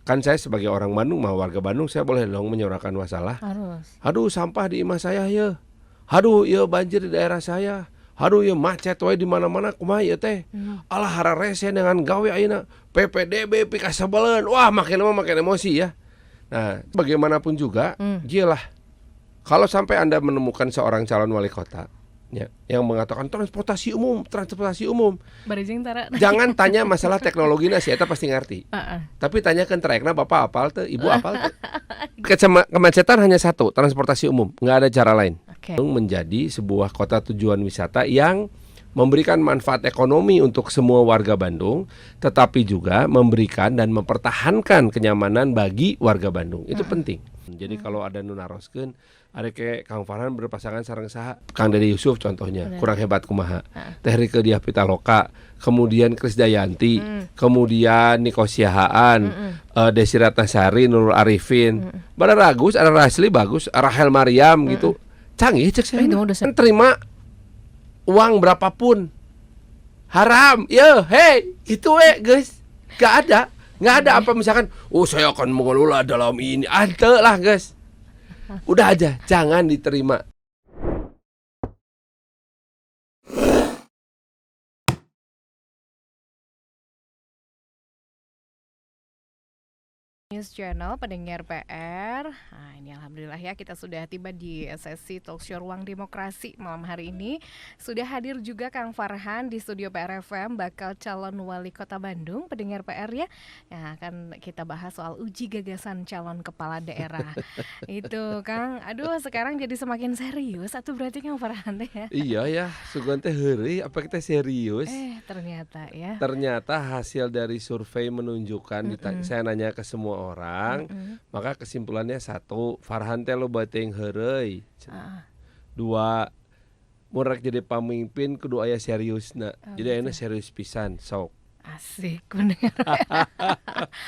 Kan saya sebagai orang Bandung, mah warga Bandung, saya boleh dong menyuarakan masalah. Harus. Aduh, sampah di imah saya ya. Aduh, ya banjir di daerah saya. Aduh, ya macet wae di mana-mana kumaha ieu teh. Alah hara rese dengan gawe ayeuna PPDB pika sabaleun. Wah, makin lama makin emosi ya. Nah, bagaimanapun juga, giyalah. Kalau sampai Anda menemukan seorang calon wali kota ya, yang mengatakan transportasi umum, Barijing tara. jangan tanya masalah teknologinya sih, eta pasti ngerti. Tapi tanyakan trackna Bapak apal teu, Ibu apal teu. Kemacetan hanya satu, transportasi umum, nggak ada cara lain. Oke. Menjadi sebuah kota tujuan wisata yang memberikan manfaat ekonomi untuk semua warga Bandung, tetapi juga memberikan dan mempertahankan kenyamanan bagi warga Bandung. Itu penting. Jadi kalau ada nu naroskeun, ada kayak Kang Farhan berpasangan sareng saha, Kang Dede Yusuf contohnya, kurang hebat kumaha. Teh Rieke Diah Pitaloka, kemudian Krisdayanti, kemudian Nico Siahaan, Desi Ratnasari, Nurul Arifin. Badar Agus, ada Rasli bagus, Rahel Mariam gitu. Canggih cek saya. Kan terima uang berapapun haram, ya, hei, itu guys, nggak ada apa misalkan, saya akan mengelola dalam ini, ada lah guys, udah aja, jangan diterima. News Channel pendengar PR. Nah, ini alhamdulillah ya kita sudah tiba di sesi talkshow Ruang Demokrasi malam hari ini. Sudah hadir juga Kang Farhan di studio PR FM, bakal calon wali kota Bandung, pendengar PR ya. Nah, akan kita bahas soal uji gagasan calon kepala daerah. Itu Kang, aduh sekarang jadi semakin serius atau berarti Kang Farhan deh ya. Iya ya, sugan teh heureuy, apa kita serius? Ternyata ya. Ternyata hasil dari survei menunjukkan, saya nanya ke semua orang, maka kesimpulannya satu, Farhan teh loba teuing heureuy. Dua, mun rek jadi pamimpin kudu aya seriusna. Jadi ayeuna serius pisan sok. Asik pendengar.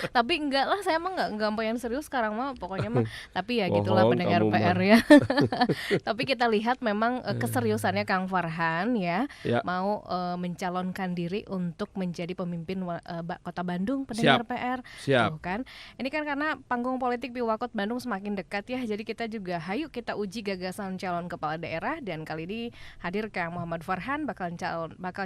Tapi enggak lah, saya emang enggak pengen serius sekarang mah, pokoknya mah. Tapi ya gitulah Bohong pendengar kamu PR mah. ya. Tapi kita lihat memang keseriusannya Kang Farhan ya, Ya. mau mencalonkan diri untuk menjadi pemimpin Kota Bandung, pendengar Siap. PR. Siap. Tuh kan. Ini kan karena panggung politik Pilwakot Bandung semakin dekat ya. Jadi kita juga hayu kita uji gagasan calon kepala daerah, dan kali ini hadir Kang Muhammad Farhan bakal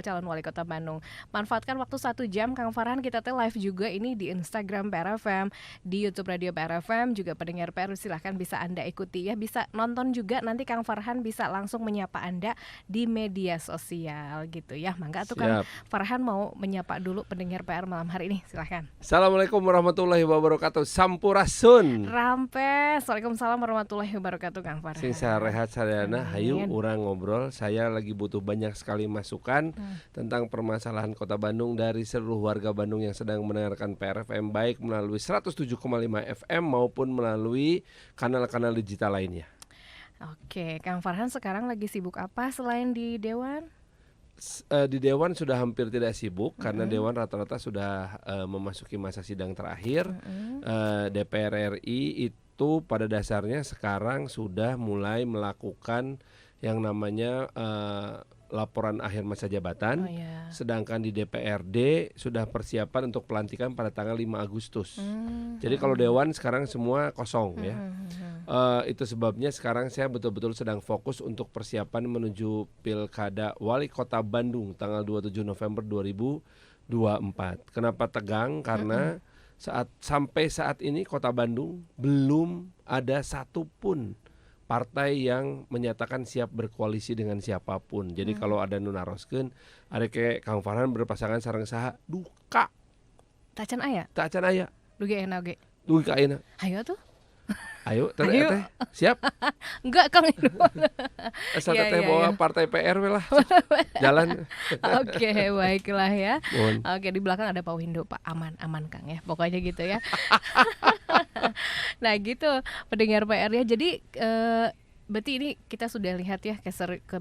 calon wali kota Bandung. Manfaatkan waktu 1 jam Kang Farhan, kita live juga ini di Instagram PR FM, di YouTube Radio PR FM, juga pendengar PR silahkan bisa Anda ikuti ya, bisa nonton juga nanti Kang Farhan bisa langsung menyapa Anda di media sosial gitu ya. Mangga tuh Kang Farhan mau menyapa dulu pendengar PR malam hari ini, silahkan. Assalamualaikum warahmatullahi wabarakatuh. Sampurasun. Rampes. Waalaikumsalam warahmatullahi wabarakatuh Kang Farhan. Sing sarehat sadayana, hayu urang ngobrol. Saya lagi butuh banyak sekali masukan tentang permasalahan Kota Bandung dari seluruh warga Bandung yang sedang mendengarkan PR FM, baik melalui 107,5 FM maupun melalui kanal-kanal digital lainnya. Oke, Kang Farhan sekarang lagi sibuk apa selain di Dewan? Di Dewan sudah hampir tidak sibuk karena Dewan rata-rata sudah memasuki masa sidang terakhir. DPR RI itu pada dasarnya sekarang sudah mulai melakukan yang namanya laporan akhir masa jabatan. Sedangkan di DPRD sudah persiapan untuk pelantikan pada tanggal 5 Agustus. Jadi kalau Dewan sekarang semua kosong ya. Itu sebabnya sekarang saya betul-betul sedang fokus untuk persiapan menuju Pilkada Wali Kota Bandung tanggal 27 November 2024. Kenapa tegang? Karena sampai saat ini Kota Bandung belum ada satupun partai yang menyatakan siap berkoalisi dengan siapapun. Jadi kalau ada nu naroskeun, ada kayak Kang Farhan berpasangan sareng saha, duka. Tacan aya? Tacan aya. Dugi enak ge. Dugi ka ayeuna. Ayo tuh. Ayo, teh siap? Enggak Kang. Asal teh bawa partai PR we lah. Jalan. Oke, baiklah ya. Mohon. Oke, di belakang ada Pak Windu, Pak. Aman Kang ya. Pokoknya gitu ya. Nah gitu pendengar PR ya. Jadi berarti ini kita sudah lihat ya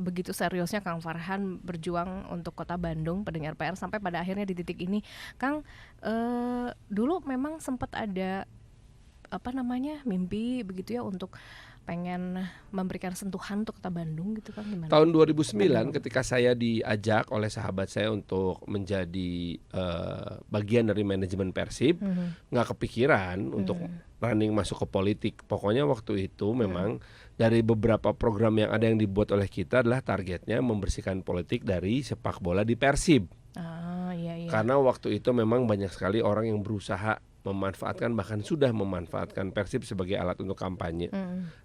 begitu seriusnya Kang Farhan berjuang untuk Kota Bandung, pendengar PR, sampai pada akhirnya di titik ini. Kang, dulu memang sempat ada mimpi begitu ya untuk pengen memberikan sentuhan untuk Kota Bandung gitu Kang, gimana? Tahun 2009 ketika saya diajak oleh sahabat saya untuk menjadi bagian dari manajemen Persib, nggak kepikiran untuk running masuk ke politik. Pokoknya waktu itu memang dari beberapa program yang ada yang dibuat oleh kita adalah targetnya membersihkan politik dari sepak bola di Persib. Iya. Karena waktu itu memang banyak sekali orang yang berusaha memanfaatkan, bahkan sudah memanfaatkan Persib sebagai alat untuk kampanye,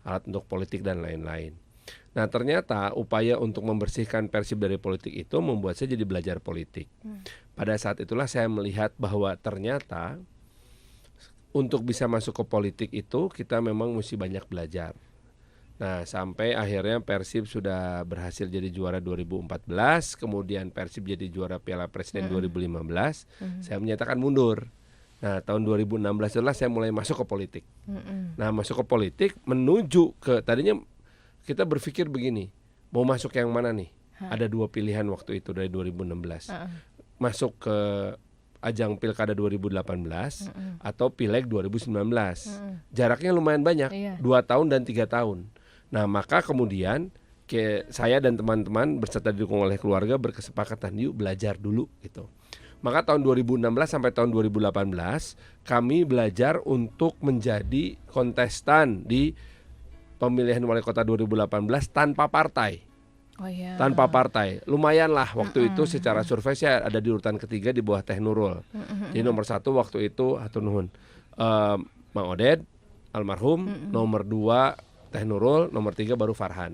alat untuk politik dan lain-lain. Nah ternyata upaya untuk membersihkan Persib dari politik itu membuat saya jadi belajar politik. Pada saat itulah saya melihat bahwa ternyata untuk bisa masuk ke politik itu kita memang mesti banyak belajar. Nah sampai akhirnya Persib sudah berhasil jadi juara 2014, kemudian Persib jadi juara Piala Presiden 2015, saya menyatakan mundur. Nah tahun 2016 itulah saya mulai masuk ke politik. Nah masuk ke politik menuju ke, tadinya kita berpikir begini, mau masuk yang mana nih? Ada dua pilihan waktu itu dari 2016. Masuk ke ajang Pilkada 2018 atau Pileg 2019. Jaraknya lumayan banyak, 2 tahun dan 3 tahun. Nah maka kemudian saya dan teman-teman berserta didukung oleh keluarga berkesepakatan yuk belajar dulu gitu. Maka tahun 2016 sampai tahun 2018 kami belajar untuk menjadi kontestan di pemilihan wali kota 2018 tanpa partai. Tanpa partai. Lumayan lah waktu itu secara survei saya ada di urutan ketiga di bawah Teh Nurul. Jadi nomor 1 waktu itu hatur nuhun, Mang Oded almarhum, nomor 2 Teh Nurul, nomor 3 baru Farhan.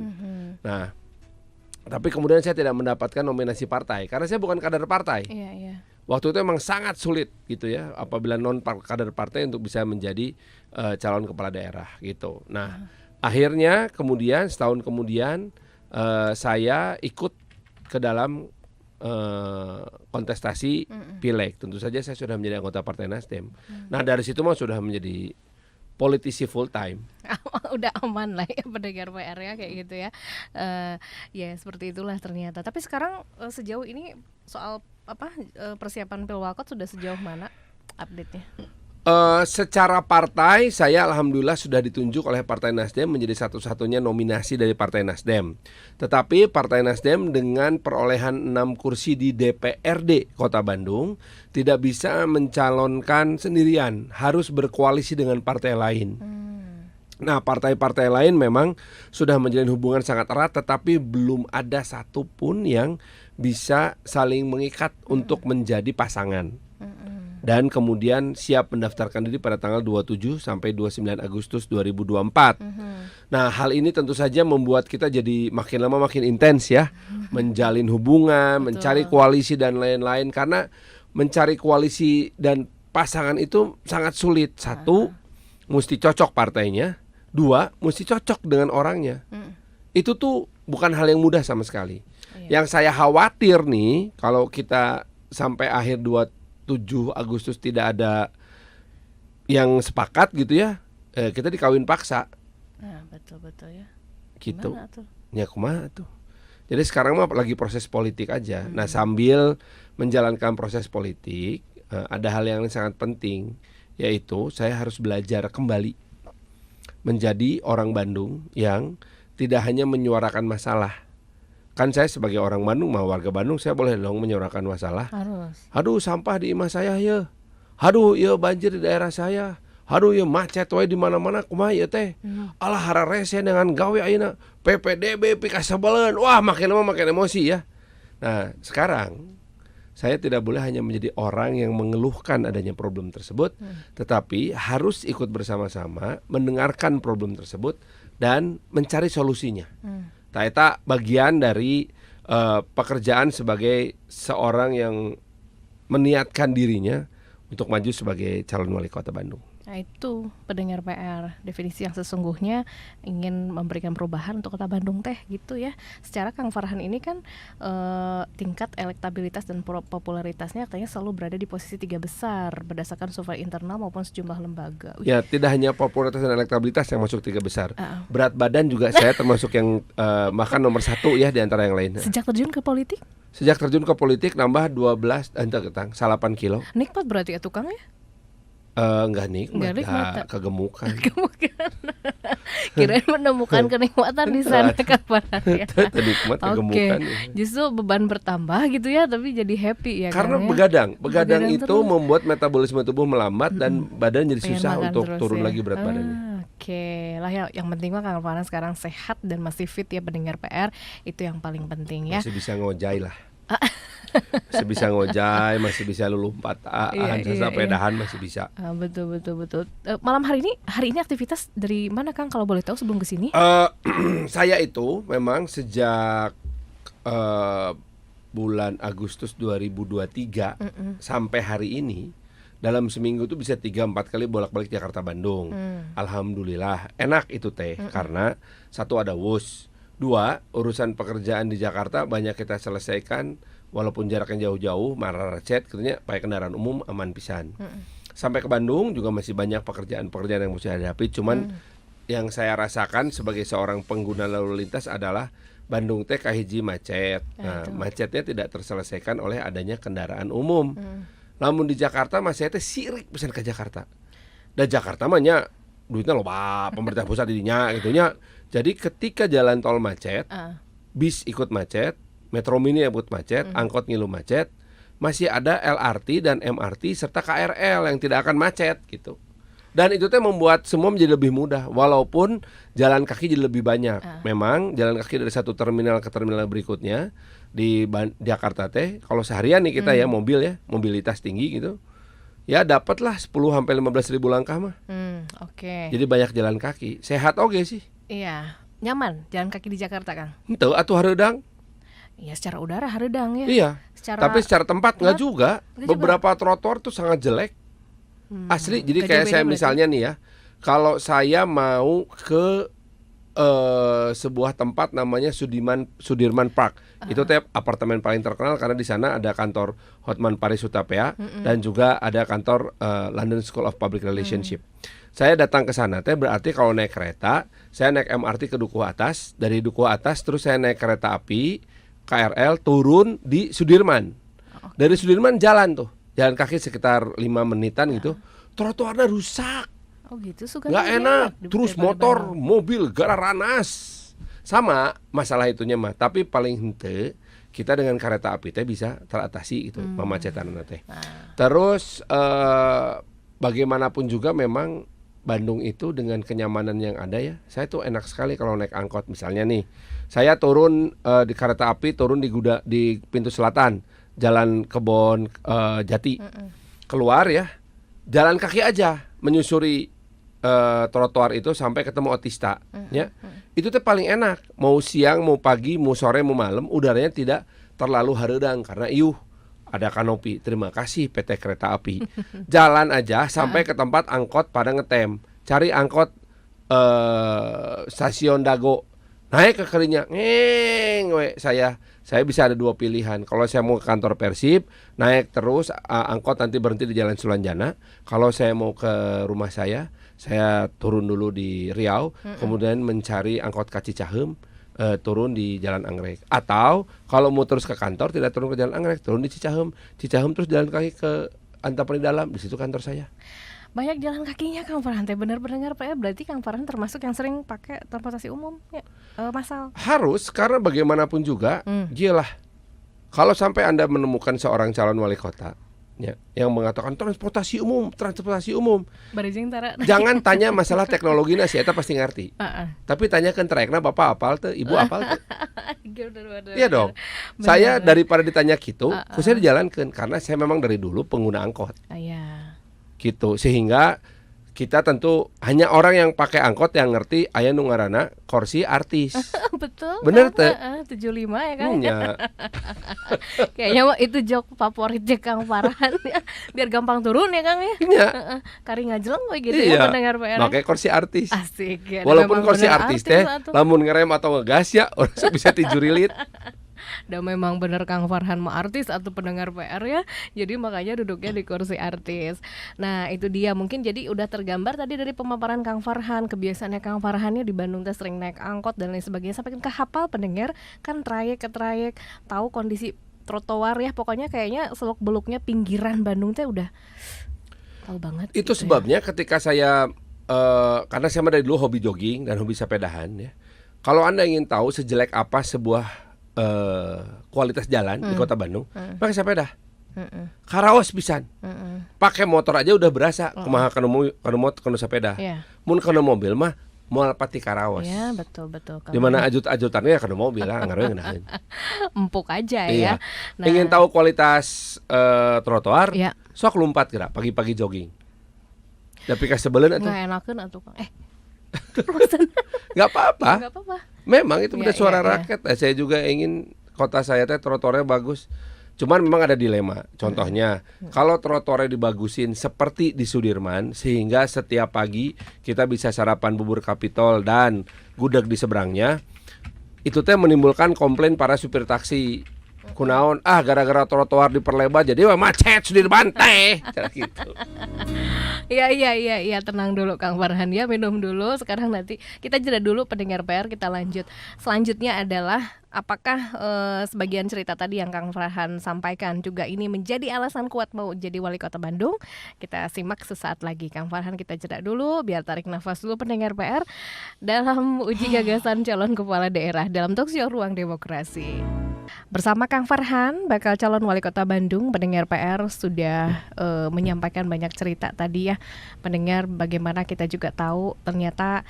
Nah, tapi kemudian saya tidak mendapatkan nominasi partai karena saya bukan kader partai. Waktu itu emang sangat sulit gitu ya apabila non kader partai untuk bisa menjadi calon kepala daerah gitu. Nah, akhirnya kemudian setahun kemudian saya ikut ke dalam kontestasi Pileg. Tentu saja saya sudah menjadi anggota Partai Nasdem. Nah, dari situ mah sudah menjadi politisi full time. Udah aman lah ya pendengar PR ya kayak gitu ya. Ya seperti itulah ternyata. Tapi sekarang sejauh ini soal persiapan Pilwakot sudah sejauh mana update-nya? Secara partai saya alhamdulillah sudah ditunjuk oleh Partai Nasdem menjadi satu-satunya nominasi dari Partai Nasdem. Tetapi Partai Nasdem dengan perolehan 6 kursi di DPRD Kota Bandung tidak bisa mencalonkan sendirian, harus berkoalisi dengan partai lain. Nah partai-partai lain memang sudah menjalin hubungan sangat erat, tetapi belum ada satupun yang bisa saling mengikat untuk menjadi pasangan. Dan kemudian siap mendaftarkan diri pada tanggal 27 sampai 29 Agustus 2024. Nah hal ini tentu saja membuat kita jadi makin lama makin intens ya, menjalin hubungan, mencari koalisi dan lain-lain. Karena mencari koalisi dan pasangan itu sangat sulit. 1, mesti cocok partainya. 2, mesti cocok dengan orangnya. Itu tuh bukan hal yang mudah sama sekali. Yang saya khawatir nih kalau kita sampai akhir 27 Agustus tidak ada yang sepakat gitu ya, kita dikawin paksa. Nah, betul ya. Gitu. Gimana tuh? Ya kumaha tuh. Jadi sekarang mah lagi proses politik aja. Nah, sambil menjalankan proses politik, ada hal yang sangat penting, yaitu saya harus belajar kembali menjadi orang Bandung yang tidak hanya menyuarakan masalah. Kan saya sebagai orang Bandung, warga Bandung, saya boleh dong menyuarakan masalah. Harus. Aduh sampah di imah saya ya. Aduh ya banjir di daerah saya. Aduh ya macet wae di mana-mana kumaha ieu teh. Alah hararese dengan gawe ayeuna PPDB pikasabaleun. Wah makin lama makin emosi ya. Nah, sekarang saya tidak boleh hanya menjadi orang yang mengeluhkan adanya problem tersebut, tetapi harus ikut bersama-sama mendengarkan problem tersebut dan mencari solusinya. Eta bagian dari pekerjaan sebagai seorang yang meniatkan dirinya untuk maju sebagai calon wali kota Bandung. Nah itu pendengar PR, definisi yang sesungguhnya ingin memberikan perubahan untuk kota Bandung teh gitu ya. Secara Kang Farhan ini kan tingkat elektabilitas dan popularitasnya katanya selalu berada di posisi 3 besar berdasarkan survei internal maupun sejumlah lembaga. Ya tidak hanya popularitas dan elektabilitas yang masuk 3 besar, berat badan juga saya termasuk yang bahkan nomor 1 ya di antara yang lain. Sejak terjun ke politik? Sejak terjun ke politik nambah 8 kilo. Nikmat berarti ya tukang ya? Enggak nikmat, kegemukan. Kirain menemukan kenikmatan di sana Kang Farhan ya. Nikmat Oke, kegemukan ya. justru beban bertambah gitu ya, tapi jadi happy ya Karena Kang ya. begadang Begadang itu terus. membuat metabolisme tubuh melambat dan badan jadi Pengen susah makan untuk terus turun ya. lagi berat badannya. Oke lah ya, yang penting mah Kang Farhan sekarang sehat dan masih fit ya pendengar PR, itu yang paling penting ya. Masih bisa ngojai lah. Masih bisa ngojai, masih bisa lulumpat, sepedahan masih bisa. Betul. Malam hari ini aktivitas dari mana Kang kalau boleh tahu sebelum kesini? Saya itu memang sejak bulan Agustus 2023 sampai hari ini dalam seminggu tuh bisa 3-4 kali bolak-balik Jakarta Bandung. Alhamdulillah enak itu teh karena satu ada WUS, dua urusan pekerjaan di Jakarta banyak kita selesaikan walaupun jaraknya jauh-jauh, macet, katanya pakai kendaraan umum aman pisan. Sampai ke Bandung juga masih banyak pekerjaan-pekerjaan yang mesti hadapi. Cuman yang saya rasakan sebagai seorang pengguna lalu lintas adalah Bandung teh kahiji macet. Nah, macetnya tidak terselesaikan oleh adanya kendaraan umum. Namun di Jakarta masih teh sirik pisan ke Jakarta. Dan Jakarta mah nya duitnya loba, pemerintah pusat didinya gitunya. Jadi ketika jalan tol macet, bis ikut macet, Metro Mini ikut macet, angkot ngilu macet, masih ada LRT dan MRT serta KRL yang tidak akan macet gitu. Dan itu teh membuat semua menjadi lebih mudah walaupun jalan kaki jadi lebih banyak. Memang jalan kaki dari satu terminal ke terminal berikutnya di Jakarta teh kalau seharian nih kita ya mobil ya, mobilitas tinggi gitu. Ya dapatlah 10 sampai 15 ribu langkah mah. Oke. Jadi banyak jalan kaki. Sehat oge sih. Iya, nyaman jalan kaki di Jakarta Kang. Henteu atuh hareudang. Iya, secara udara hareudang ya. Iya. Tapi secara tempat nggak juga. Nggak Beberapa trotoar tuh sangat jelek. Asli. Jadi kayak saya misalnya nih ya, kalau saya mau ke sebuah tempat namanya Sudirman Park. Itu teh apartemen paling terkenal karena di sana ada kantor Hotman Paris Hutapea dan juga ada kantor London School of Public Relationship. Saya datang ke sana teh berarti kalau naik kereta, saya naik MRT ke Dukuh Atas, dari Dukuh Atas terus saya naik kereta api KRL turun di Sudirman. Dari Sudirman jalan kaki sekitar 5 menitan gitu. Trotoarnya rusak. Oh gitu, suka nggak enak. Terus motor, mobil gara ranas. Sama masalah itunya mah. Tapi paling hente kita dengan kereta api teh bisa teratasi itu pemacetan teh. Terus bagaimanapun juga memang Bandung itu dengan kenyamanan yang ada ya. Saya tuh enak sekali kalau naik angkot misalnya nih. Saya turun di kereta api turun di pintu selatan, Jalan Kebon Jati. Keluar ya, jalan kaki aja menyusuri trotoar itu sampai ketemu Otista ya. Itu tuh paling enak. Mau siang, mau pagi, mau sore, mau malam udaranya tidak terlalu hareudang karena ada kanopi. Terima kasih PT Kereta Api. Jalan aja sampai ke tempat angkot pada ngetem. Cari angkot stasiun Dago. Naik ke kerinya. Saya bisa ada 2 pilihan. Kalau saya mau ke kantor Persib, naik terus angkot nanti berhenti di Jalan Sulanjana. Kalau saya mau ke rumah saya turun dulu di Riau, kemudian mencari angkot ka Cicaheum, turun di Jalan Anggrek. Atau kalau mau terus ke kantor tidak turun ke Jalan Anggrek, turun di Cicaheum terus jalan kaki ke Antapani Dalam, di situ kantor saya. Banyak jalan kakinya Kang Farhan teh, benar pendengar PR, berarti Kang Farhan termasuk yang sering pakai transportasi umum ya, massal. Harus, karena bagaimanapun juga gila. Kalau sampai Anda menemukan seorang calon wali kota ya, yang mengatakan transportasi umum, Barijeng tara. jangan tanya masalah teknologi sih, eta pasti ngerti. Tapi tanyakan traekna Bapak apal teu, Ibu apal teu. Iya dong. Saya daripada ditanya gitu, saya dijalankan karena saya memang dari dulu pengguna angkot. Gitu, sehingga kita tentu hanya orang yang pakai angkot yang ngerti aya nu ngaranna kursi artis. Betul. Bener teh. 75 ya kan? Ya. Kayaknya itu joke favorit Kang Farhan ya. Biar gampang turun ya Kang ya. Iya. Kari ngajeleng we gitu ya pendengar PR. Pakai kursi artis. Asik ya. Walaupun kursi artis teh lamun ngerem atau ngegas ya orang bisa tijurilit. Dan memang bener Kang Farhan mah artis atau pendengar PR ya. Jadi makanya duduknya di kursi artis. Nah itu dia, mungkin jadi udah tergambar tadi dari pemaparan Kang Farhan. Kebiasaannya Kang Farhannya di Bandung teh sering naik angkot dan lain sebagainya. Sampai ke hafal pendengar kan trayek ke trayek, tahu kondisi trotoar ya. Pokoknya kayaknya seluk beluknya pinggiran Bandung teh udah tahu banget. Itu gitu sebabnya ketika saya karena saya mah dari dulu hobi jogging dan hobi sepedahan ya. Kalau Anda ingin tahu sejelek apa sebuah kualitas jalan di Kota Bandung, pakai sepeda. Karaos pisan. Pakai motor aja udah berasa kumaha kana sepeda. Mun kana mobil mah moal pati karaos. Iya, betul. Di mana ajut-ajutannya ya kana mobil lah, ngaruh ngeunaheun. Empuk aja Iya. ya. Nah, Ingin tahu kualitas trotoar? Iya. Sok lumpat geura pagi-pagi jogging. Tapi kasebeleun atuh. nggak enakeun atuh Kang. Enggak apa-apa. Nggak apa-apa. Memang itu udah Iya, suara iya. rakyat. Saya juga ingin kota saya teh trotoarnya bagus. Cuman memang ada dilema. Contohnya, kalau trotoarnya dibagusin seperti di Sudirman, sehingga setiap pagi kita bisa sarapan bubur Kapitol dan gudeg di seberangnya, itu teh menimbulkan komplain para supir taksi. Kunaon, gara-gara trotoar diperlebar jadi macet Sudirman teh. Cara gitu. Iya, tenang dulu Kang Farhan ya, minum dulu. Sekarang nanti kita jeda dulu pendengar PR, kita lanjut. Selanjutnya adalah apakah sebagian cerita tadi yang Kang Farhan sampaikan juga ini menjadi alasan kuat mau jadi wali kota Bandung? Kita simak sesaat lagi. Kang Farhan, kita jeda dulu biar tarik nafas dulu pendengar PR dalam uji gagasan calon kepala daerah dalam talkshow Ruang Demokrasi. Bersama Kang Farhan, bakal calon wali kota Bandung, pendengar PR sudah menyampaikan banyak cerita tadi ya. Pendengar, bagaimana kita juga tahu ternyata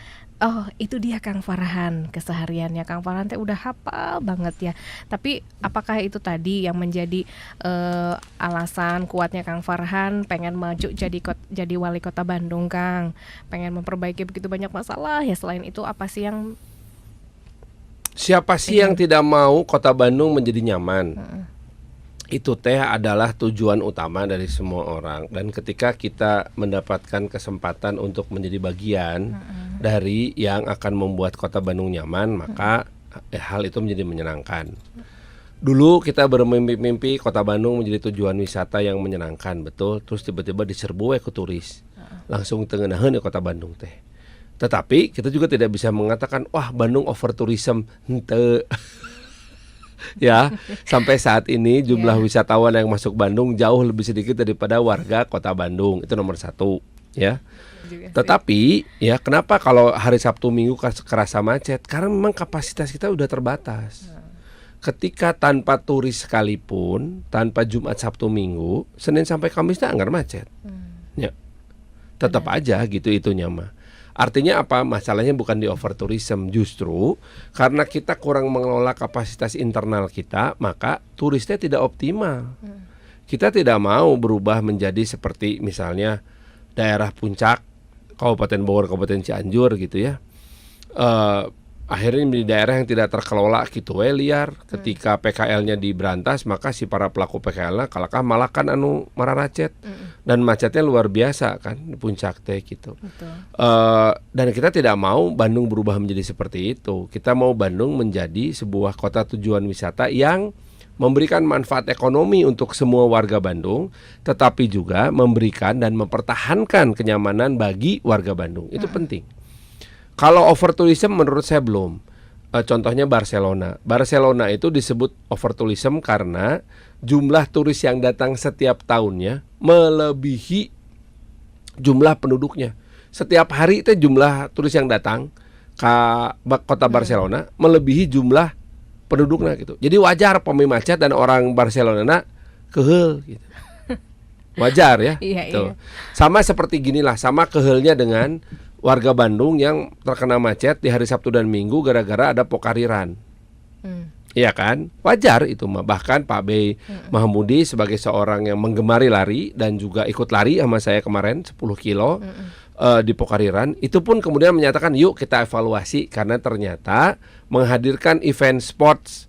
itu dia Kang Farhan kesehariannya. Kang Farhan teh udah hafal banget ya. Tapi apakah itu tadi yang menjadi alasan kuatnya Kang Farhan pengen maju jadi wali kota Bandung, Kang? Pengen memperbaiki begitu banyak masalah ya. Selain itu apa sih yang Siapa sih yang tidak mau kota Bandung menjadi nyaman? Itu teh adalah tujuan utama dari semua orang. Dan ketika kita mendapatkan kesempatan untuk menjadi bagian dari yang akan membuat kota Bandung nyaman, maka hal itu menjadi menyenangkan. Dulu kita bermimpi-mimpi kota Bandung menjadi tujuan wisata yang menyenangkan, betul. Terus tiba-tiba diserbu ke turis. Langsung tengenaheun kota Bandung teh. Tetapi kita juga tidak bisa mengatakan wah Bandung over tourism, henteu. Ya, sampai saat ini jumlah wisatawan yang masuk Bandung jauh lebih sedikit daripada warga kota Bandung. Itu nomor 1 ya. Tetapi ya kenapa kalau hari Sabtu Minggu kerasa macet? Karena memang kapasitas kita udah terbatas. Ketika tanpa turis sekalipun, tanpa Jumat Sabtu Minggu, Senin sampai Kamis anggar macet. Ya. Tetap aja gitu itunya mah. Artinya apa? Masalahnya bukan di over tourism, justru karena kita kurang mengelola kapasitas internal kita, maka turisnya tidak optimal. Kita tidak mau berubah menjadi seperti misalnya daerah puncak, Kabupaten Bogor, Kabupaten Cianjur gitu ya. Akhirnya di daerah yang tidak terkelola gitu liar. Ketika PKL-nya diberantas, maka si para pelaku PKL-nya kalahkah malah kan anu mararacet. Dan macetnya luar biasa kan di puncak teh gitu. Dan kita tidak mau Bandung berubah menjadi seperti itu. Kita mau Bandung menjadi sebuah kota tujuan wisata yang memberikan manfaat ekonomi untuk semua warga Bandung, tetapi juga memberikan dan mempertahankan kenyamanan bagi warga Bandung. Itu penting. Kalau over tourism menurut saya belum. Contohnya Barcelona. Barcelona itu disebut over tourism karena jumlah turis yang datang setiap tahunnya melebihi jumlah penduduknya. Setiap hari itu jumlah turis yang datang ke kota Barcelona melebihi jumlah penduduknya gitu. Jadi wajar pemi macet dan orang Barcelona keheul gitu. Wajar ya. Gitu. Sama seperti ginilah, sama keheulnya dengan warga Bandung yang terkena macet di hari Sabtu dan Minggu gara-gara ada pokariran. Iya kan? Wajar itu mah. Bahkan Pak B. Mahmudi sebagai seorang yang menggemari lari dan juga ikut lari sama saya kemarin 10 kilo di Pokariran, itu pun kemudian menyatakan yuk kita evaluasi karena ternyata menghadirkan event sports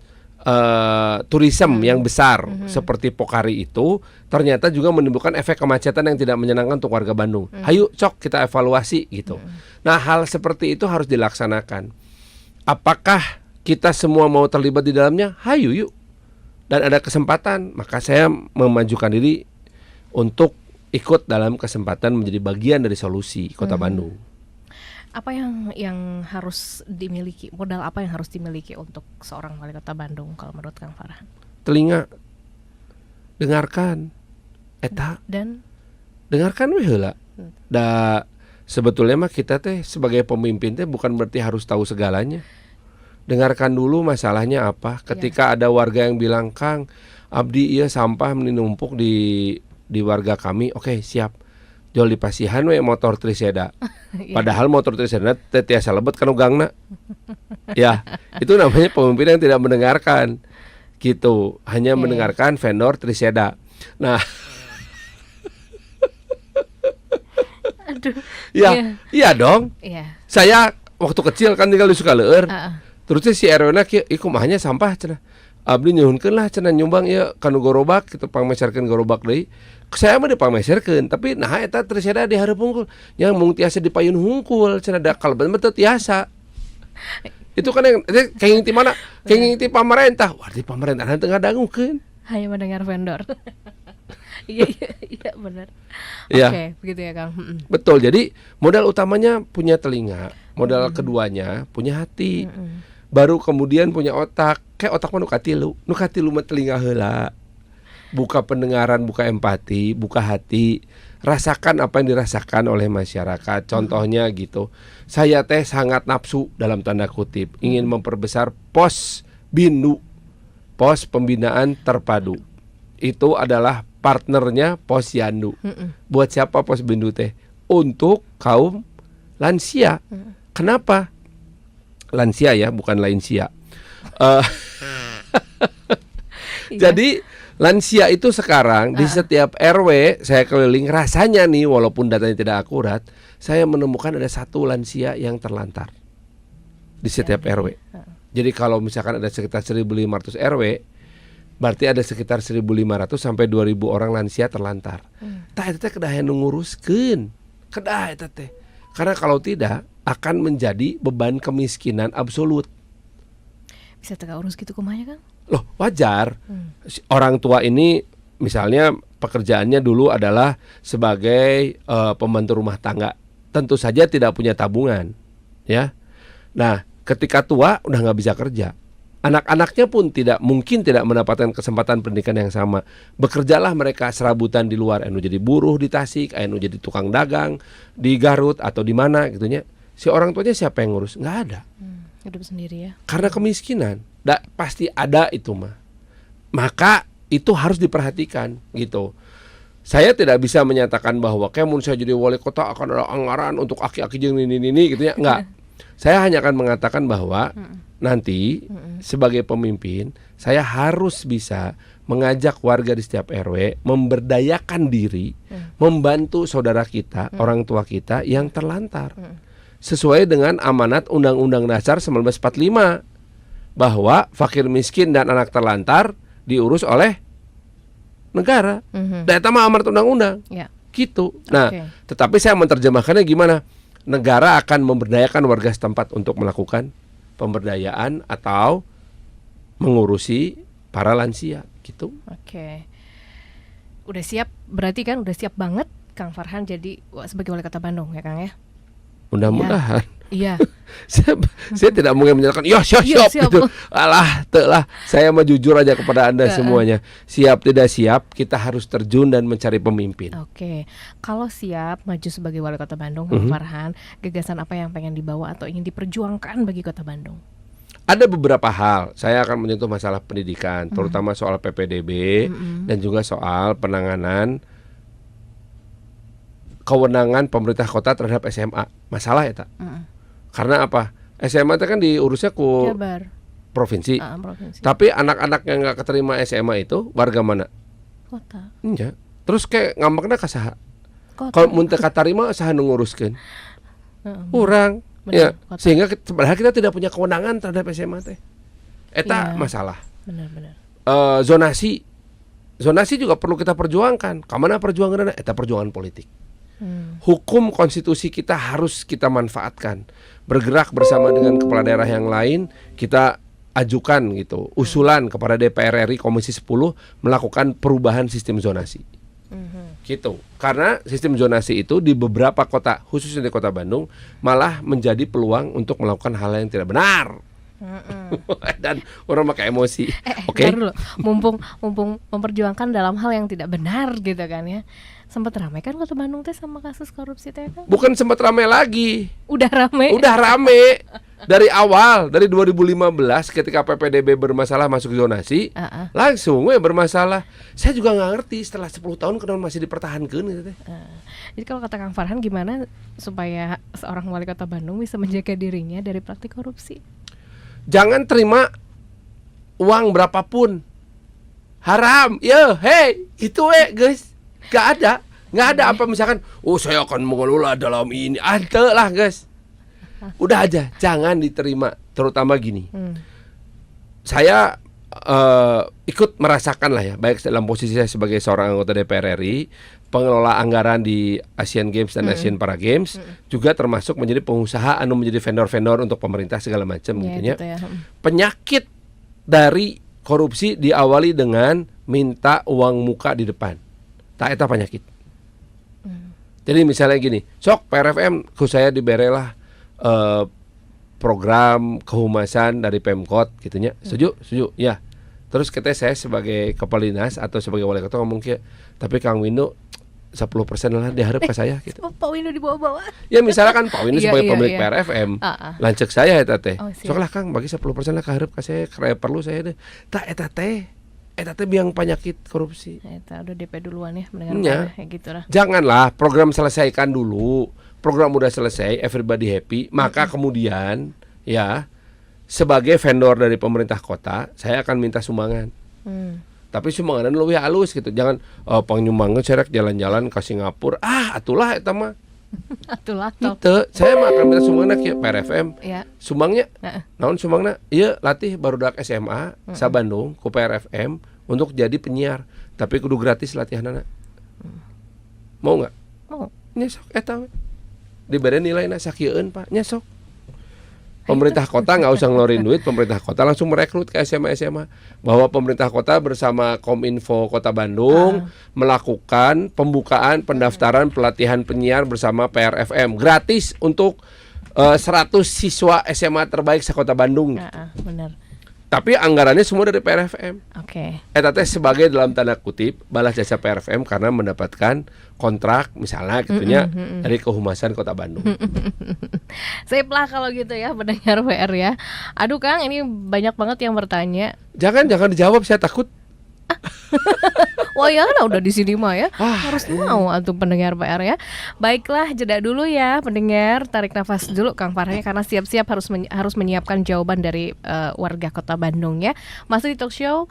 tourism yang besar seperti Pokari itu ternyata juga menimbulkan efek kemacetan yang tidak menyenangkan untuk warga Bandung. Hayu cok kita evaluasi gitu. Nah hal seperti itu harus dilaksanakan. Apakah kita semua mau terlibat di dalamnya? Hayu yuk. Dan ada kesempatan, maka saya memajukan diri untuk ikut dalam kesempatan menjadi bagian dari solusi Kota Bandung. Apa yang harus dimiliki, modal apa yang harus dimiliki untuk seorang wali kota Bandung kalau menurut Kang Farhan? Telinga, dengarkan, eta, dan dengarkan we heula. Da Sebetulnya mah kita teh sebagai pemimpin teh bukan berarti harus tahu segalanya. Dengarkan dulu masalahnya apa. Ketika ada warga yang bilang, Kang, abdi ieu sampah menumpuk di warga kami. Oke, siap. Jol dipasihan we motor Triseda. Padahal motor Triseda teh tiasa lebet kana gangna. Ya, itu namanya pemimpin yang tidak mendengarkan. Gitu. Hanya mendengarkan vendor Triseda. Nah, Aduh. iya dong. Iya. Saya waktu kecil kan tinggal di Sukaleueur. Terus si RW-na kieu kumahanya sampah cenah. Abdi nyuhunkeun lah cenah nyumbang ieu kanu gorobak kitu pangmeserkeun gorobak deui. Saya mah dipangmeserkeun tapi nah eta Triseda di hareup hungkul. Yang mung tiasa dipayun hungkul cenah da kalben mah teu tiasa. Itu kan yang kenging ti mana? Kenging ti pamarentah. Wah, di pamarentah teu ngadangukeun. Hanya mendengar vendor. Iya benar. Iya. Oke, begitu ya Kang. Betul. Jadi modal utamanya punya telinga, modal keduanya punya hati. Baru kemudian punya otak. Kayak otak mah nu katilu mah telinga heula. Buka pendengaran, buka empati, buka hati. Rasakan apa yang dirasakan oleh masyarakat. Contohnya gitu. Saya teh sangat nafsu dalam tanda kutip ingin memperbesar pos BINDU, pos pembinaan terpadu. Itu adalah partnernya Posyandu. Buat siapa pos BINDU teh? Untuk kaum lansia. Kenapa? Lansia ya, bukan lainsia. Jadi lansia itu sekarang di setiap RW saya keliling, rasanya nih walaupun datanya tidak akurat, saya menemukan ada satu lansia yang terlantar di setiap RW. Jadi kalau misalkan ada sekitar 1.500 RW, berarti ada sekitar 1.500 sampai 2.000 orang lansia terlantar. Tah eta teh kedah nguruskeun. Kedah eta teh. Karena kalau tidak akan menjadi beban kemiskinan absolut. Bisa teka urus gitu kumaha Kang? Loh, wajar. Orang tua ini misalnya pekerjaannya dulu adalah sebagai pembantu rumah tangga. Tentu saja tidak punya tabungan, ya. Nah, ketika tua udah nggak bisa kerja. Anak-anaknya pun tidak mendapatkan kesempatan pendidikan yang sama. Bekerjalah mereka serabutan di luar, anu jadi buruh di Tasik, anu jadi tukang dagang di Garut atau di mana gitunya. Si orang tuanya siapa yang ngurus? Nggak ada. Hidup sendiri ya. Karena kemiskinan, pasti ada itu mah. Maka itu harus diperhatikan gitu. Saya tidak bisa menyatakan bahwa kayak mun saya jadi wali kota akan ada anggaran untuk aki-aki jeung ini gitu ya. Enggak. Saya hanya akan mengatakan bahwa nanti sebagai pemimpin saya harus bisa mengajak warga di setiap RW memberdayakan diri, membantu saudara kita, orang tua kita yang terlantar. Sesuai dengan amanat Undang-Undang Dasar 1945 bahwa fakir miskin dan anak terlantar diurus oleh negara. Eta mah amanat undang-undang. Gitu. Nah, tetapi saya menerjemahkannya gimana? Negara akan memberdayakan warga setempat untuk melakukan pemberdayaan atau mengurusi para lansia gitu. Oke. Udah siap berarti kan, udah siap banget Kang Farhan jadi sebagai wali kota Bandung ya Kang ya? Mudah-mudahan. Iya. saya tidak mungkin menyatakan siap gitu. Alah, telah. Saya mah jujur aja kepada Anda semuanya. Siap tidak siap, kita harus terjun dan mencari pemimpin. Oke. Kalau siap maju sebagai wali kota Bandung, Kang Farhan, gagasan apa yang pengen dibawa atau ingin diperjuangkan bagi kota Bandung? Ada beberapa hal. Saya akan menyentuh masalah pendidikan, terutama soal PPDB dan juga soal penanganan kewenangan pemerintah kota terhadap SMA. Masalah ya tak? Karena apa? SMA itu kan diurusnya ku Jabar. Provinsi. Provinsi. Tapi anak-anak yang gak keterima SMA itu warga mana? Kota. Iya. Terus kayak ngambekna ka saha? Kota. Kalau mun teu katarima saha nu nguruskeun? Urang. Ya, sehingga padahal kita tidak punya kewenangan terhadap SMA teh. Eta masalah. Benar-benar. Zonasi juga perlu kita perjuangkan. Kamana perjuangan? Eta perjuangan politik. Hukum konstitusi kita harus kita manfaatkan. Bergerak bersama dengan kepala daerah yang lain, kita ajukan gitu usulan kepada DPR RI Komisi 10 melakukan perubahan sistem zonasi. Gitu. Karena sistem zonasi itu di beberapa kota, khususnya di kota Bandung, malah menjadi peluang untuk melakukan hal yang tidak benar. Dan orang pakai emosi. Oke. Mumpung memperjuangkan dalam hal yang tidak benar gitu kan ya. Sempat ramai kan Kota Bandung teh sama kasus korupsi teh kan? Bukan sempat ramai lagi. Udah ramai. Udah rame dari awal, dari 2015 ketika PPDB bermasalah masuk zonasi, langsung bermasalah. Saya juga nggak ngerti setelah 10 tahun kenapa masih dipertahankan gitu teh. Jadi kalau kata Kang Farhan, gimana supaya seorang wali kota Bandung bisa menjaga dirinya dari praktik korupsi? Jangan terima uang berapapun, haram. Itu guys, nggak ada apa misalkan, saya akan mengelola dalam ini, ada lah guys. Udah aja, jangan diterima. Terutama gini, saya ikut merasakan lah ya, baik dalam posisi saya sebagai seorang anggota DPR RI, pengelola anggaran di Asian Games dan Asian Para Games, juga termasuk menjadi pengusaha, menjadi vendor-vendor untuk pemerintah segala macam gitu ya. Penyakit dari korupsi diawali dengan minta uang muka di depan. Tak eta penyakit. Jadi misalnya gini, sok PRFM ku saya diberelah program kehumasan dari Pemkot gitunya. Setuju, ya. Terus kita saya sebagai kepala dinas atau sebagai wali kota ngomong kayak, tapi Kang Windu 10% lah diharap ke saya gitu. Pak Windu dibawa-bawa. Ya misalnya kan Pak Windu sebagai pemilik iya. PRFM, lancek saya eta teh. Oh, Sok lah Kang bagi 10% lah keharap ke saya, karena perlu saya deh. Tak eta teh biang penyakit korupsi. Eta udah DP duluan ya mendengar kayak gitu lah. Janganlah program selesaikan dulu. Program udah selesai, everybody happy, maka kemudian ya sebagai vendor dari pemerintah kota, saya akan minta sumbangan. Tapi sumbangan lebih halus gitu. Jangan panyumbangan cerek jalan-jalan ke Singapura. Atulah eta mah. Atulah Itu saya mah akan minta sumbangan ke PRFM. Ya. Sumbangnya. Naon sumbangna? Ieu latih barudak SMA sa Bandung ku PRFM untuk jadi penyiar. Tapi kudu gratis latihanana. Mau enggak? Mau. Nya sok eta we. Diberi nilainya sakieun Pak, nyesok. Pemerintah kota nggak usah ngeluarin duit, pemerintah kota langsung merekrut ke SMA bahwa pemerintah kota bersama Kominfo Kota Bandung melakukan pembukaan pendaftaran pelatihan penyiar bersama PRFM gratis untuk 100 siswa SMA terbaik se-Kota Bandung. Benar. Tapi anggarannya semua dari PRFM. Oke. Eta teh sebagai dalam tanda kutip balas jasa PRFM karena mendapatkan kontrak misalnya gitunya dari kehumasan Kota Bandung. Sip lah kalau gitu ya pendengar PR ya. Aduh Kang, ini banyak banget yang bertanya. Jangan dijawab, saya takut. Wah ya udah di sini mah ya. Harus mau atuh pendengar PR ya. Baiklah, jeda dulu ya pendengar, tarik nafas dulu Kang Farhan karena siap-siap harus menyiapkan jawaban dari warga Kota Bandung ya. Masih di talk show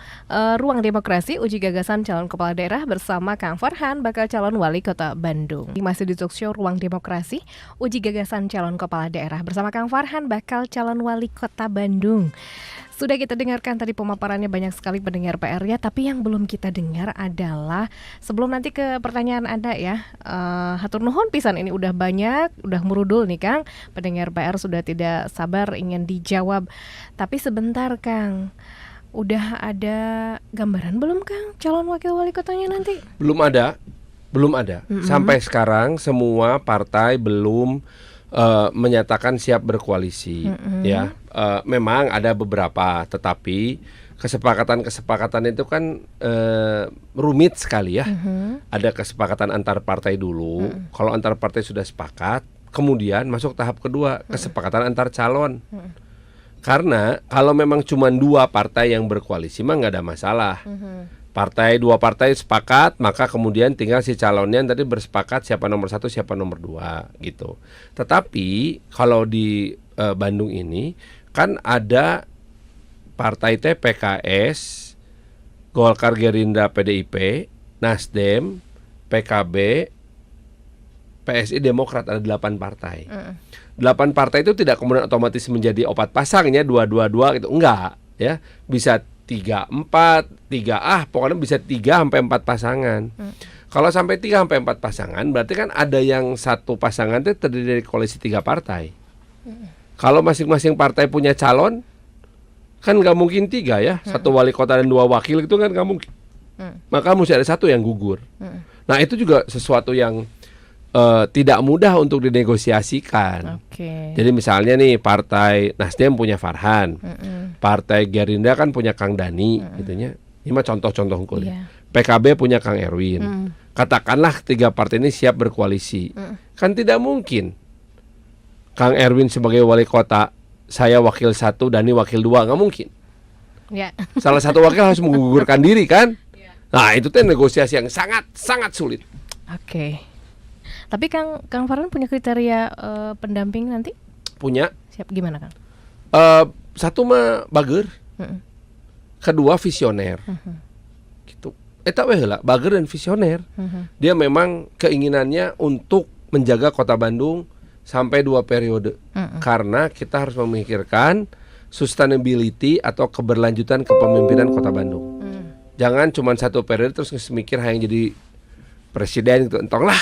Ruang Demokrasi Uji Gagasan Calon Kepala Daerah bersama Kang Farhan bakal calon wali Kota Bandung. Masih di talk show Ruang Demokrasi Uji Gagasan Calon Kepala Daerah bersama Kang Farhan bakal calon wali Kota Bandung. Sudah kita dengarkan tadi pemaparannya banyak sekali pendengar PR ya, tapi yang belum kita dengar adalah sebelum nanti ke pertanyaan Anda ya, hatur nuhun pisan ini udah banyak, udah murudul nih Kang, pendengar PR sudah tidak sabar ingin dijawab. Tapi sebentar Kang, udah ada gambaran belum Kang calon wakil wali kotanya nanti? Belum ada. Sampai sekarang semua partai belum menyatakan siap berkoalisi ya. Memang ada beberapa, tetapi kesepakatan itu kan rumit sekali ya. Ada kesepakatan antar partai dulu. Kalau antar partai sudah sepakat, kemudian masuk tahap kedua, kesepakatan antar calon. Karena kalau memang cuma 2 partai yang berkoalisi mah nggak ada masalah. Dua partai sepakat, maka kemudian tinggal si calonnya tadi bersepakat siapa nomor 1, siapa nomor 2 gitu. Tetapi kalau di Bandung ini kan ada partai PKS, Golkar, Gerindra, PDIP, Nasdem, PKB, PSI, Demokrat, ada 8 partai. 8 partai itu tidak kemudian otomatis menjadi opat pasangnya 2-2-2 gitu, enggak ya, bisa 3-4, pokoknya bisa 3-4 pasangan. Kalau sampai 3-4 pasangan, berarti kan ada yang satu pasangan itu terdiri dari koalisi 3 partai. Kalau masing-masing partai punya calon, kan nggak mungkin 3 ya, 1 wali kota dan 2 wakil itu kan nggak mungkin. Maka mesti ada 1 yang gugur. Nah itu juga sesuatu yang tidak mudah untuk dinegosiasikan. Jadi misalnya nih partai Nasdem punya Farhan, partai Gerindra kan punya Kang Dani, gitunya. Ini mah contoh-contoh unggul. PKB punya Kang Erwin. katakanlah 3 partai ini siap berkoalisi. Kan tidak mungkin Kang Erwin sebagai wali kota, saya wakil 1, Dani wakil 2, nggak mungkin. Ya. Salah satu wakil harus menggugurkan diri kan. Nah itu tuh negosiasi yang sangat sulit. Oke. Tapi Kang Farhan punya kriteria pendamping nanti? Punya. Siap, gimana Kang? Satu mah bager, kedua visioner. Gitu. Eta we heula, bager dan visioner. Dia memang keinginannya untuk menjaga Kota Bandung sampai 2 periode. Karena kita harus memikirkan sustainability atau keberlanjutan kepemimpinan Kota Bandung. Jangan cuma 1 periode terus mikir hanya jadi presiden gitu. Entong lah.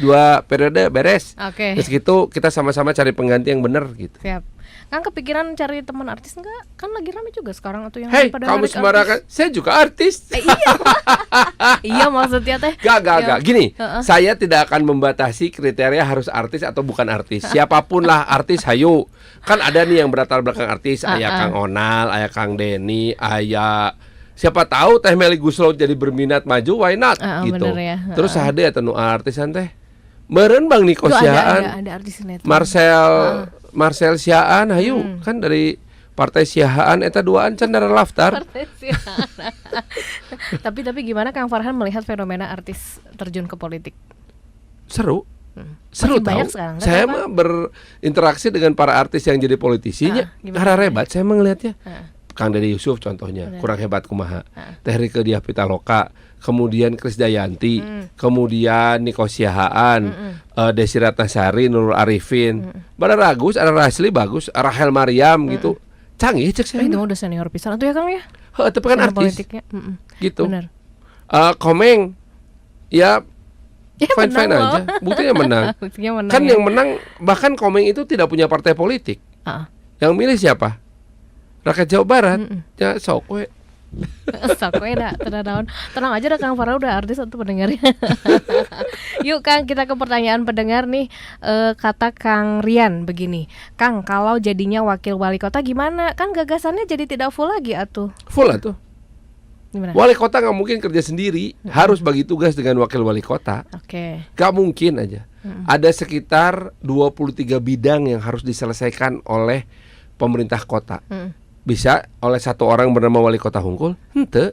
2 periode beres. Oke. Terus gitu kita sama-sama cari pengganti yang benar gitu. Siap. Kang kepikiran cari teman artis enggak? Kan lagi rame juga sekarang atau yang Hei, pada kamu narik sembarangan. Saya juga artis. Iya. Iya maksudnya teh. Gak. Gini, saya tidak akan membatasi kriteria harus artis atau bukan artis. Siapapun lah artis, hayu. Kan ada nih yang berlatar belakang artis. Aya Kang Onal, aya Kang Denny, aya siapa tahu Teh Meli Guslow jadi berminat maju, why not gitu. Bener ya. Terus hade atuh nu artisan teh. Meureun Bang Niko Siaan. Ada artis net. Marcel Siaan, hayu kan dari Partai Siahaan eta duaan can dara laftar. Tapi gimana Kang Farhan melihat fenomena artis terjun ke politik? Seru. Seru banyak tahu. sekarang, Saya kenapa? mah berinteraksi dengan para artis yang jadi politisinya. Gimana? Hebat saya melihatnya. Kang Deddy Yusuf contohnya, kurang hebat kumaha. Teh Rieke Diah Pitaloka, kemudian Krisdayanti, kemudian Nico Siahaan, Desi Ratnasari, Nurul Arifin. Pada Ragus, ada Rasli bagus, Rahel Mariam gitu. Canggih cek saya. Itu udah senior pisan tuh ya Kang ya. Tapi kan artis. Politiknya. Gitu. Benar. Komeng ya fine menang aja. Buktinya menang. Buktinya menang. Kan ya. yang menang bahkan Komeng itu tidak punya partai politik. Yang milih siapa? Rakyat Jawa Barat. Ya sok we. Sok we dah, tenang aja dah Kang Farhan udah artis untuk pendengarnya. Yuk Kang, kita ke pertanyaan pendengar nih. Kata Kang Rian begini, Kang kalau jadinya wakil wali kota gimana? Kan gagasannya jadi tidak full lagi atuh. Full atuh. Gimana? Wali kota nggak mungkin kerja sendiri, harus bagi tugas dengan wakil wali kota. Oke. Gak mungkin aja. Ada sekitar 23 bidang yang harus diselesaikan oleh pemerintah kota. Bisa oleh satu orang bernama wali kota Hungkul? Henteu.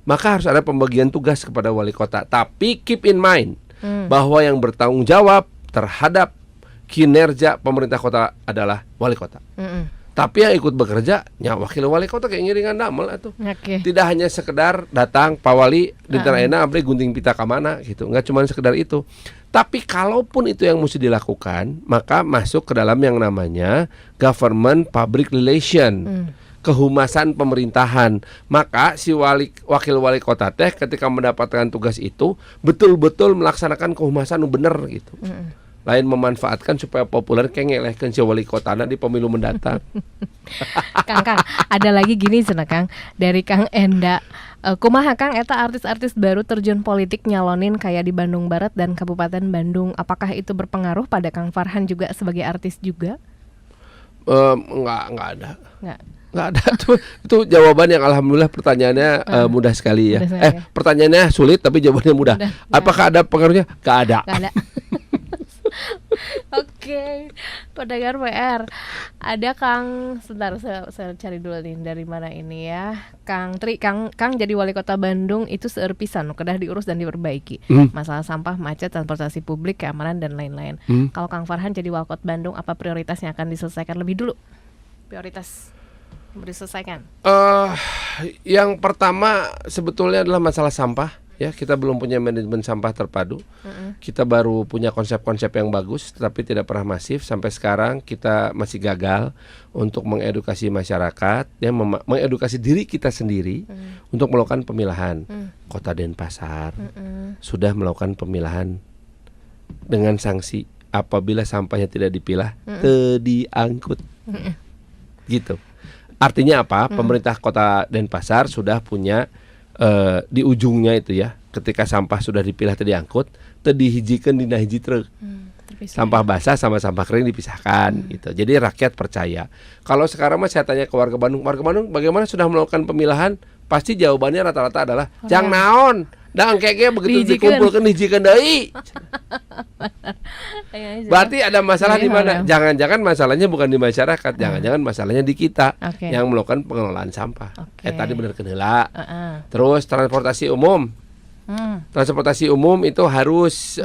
Maka harus ada pembagian tugas kepada wali kota. Tapi keep in mind bahwa yang bertanggung jawab terhadap kinerja pemerintah kota adalah wali kota. Tapi yang ikut bekerja nya wakil wali kota kayak ngiringan damel atuh. Tidak hanya sekedar datang Pak Wali dinten ayeuna abdi gunting pita ka mana gitu. Enggak cuma sekedar itu. Tapi kalaupun itu yang mesti dilakukan, maka masuk ke dalam yang namanya government public relation, kehumasan pemerintahan. Maka si wakil wali kota teh ketika mendapatkan tugas itu betul-betul melaksanakan kehumasan bener gitu. Lain memanfaatkan supaya populer kayak ngelehkeun si wali kotana di pemilu mendatang. Kang, ada lagi gini cenah Kang dari Kang Enda. Kumaha Kang eta artis-artis baru terjun politik nyalonin kayak di Bandung Barat dan Kabupaten Bandung. Apakah itu berpengaruh pada Kang Farhan juga sebagai artis juga? Enggak ada. Enggak ada tuh. Itu jawaban yang alhamdulillah pertanyaannya mudah sekali ya. Pertanyaannya sulit tapi jawabannya mudah. Apakah ada pengaruhnya? Enggak ada. Enggak ada. Oke, pendengar PR. Ada Kang, sebentar saya cari dulu nih dari mana ini ya. Kang Tri, Kang jadi wali kota Bandung itu seueur pisan nu kedah diurus dan diperbaiki. Masalah sampah, macet, transportasi publik, keamanan dan lain-lain. Kalau Kang Farhan jadi wali kota Bandung, apa prioritas yang akan diselesaikan lebih dulu? Prioritas diselesaikan. Yang pertama sebetulnya adalah masalah sampah. Ya, kita belum punya manajemen sampah terpadu. Kita baru punya konsep-konsep yang bagus, tetapi tidak pernah masif. Sampai sekarang kita masih gagal untuk mengedukasi masyarakat, ya, mengedukasi diri kita sendiri untuk melakukan pemilahan. Kota Denpasar sudah melakukan pemilahan dengan sanksi apabila sampahnya tidak dipilah, diangkut. Gitu. Artinya apa? Pemerintah Kota Denpasar sudah punya di ujungnya itu ya, ketika sampah sudah dipilah tadi diangkut, dihijikeun dina hiji truk. Sampah basah sama sampah kering dipisahkan gitu. Jadi rakyat percaya. Kalau sekarang saya tanya ke warga Bandung bagaimana sudah melakukan pemilahan? Pasti jawabannya rata-rata adalah jang naon, Da engke begitu Dihijikeun. dikumpulkeun hijikeun deui. Berarti ada masalah di mana? Jangan-jangan masalahnya bukan di masyarakat, jangan-jangan masalahnya di kita Oke. yang melakukan pengelolaan sampah. Oke. Tadi bener heula. Heeh. Terus transportasi umum. Transportasi umum itu harus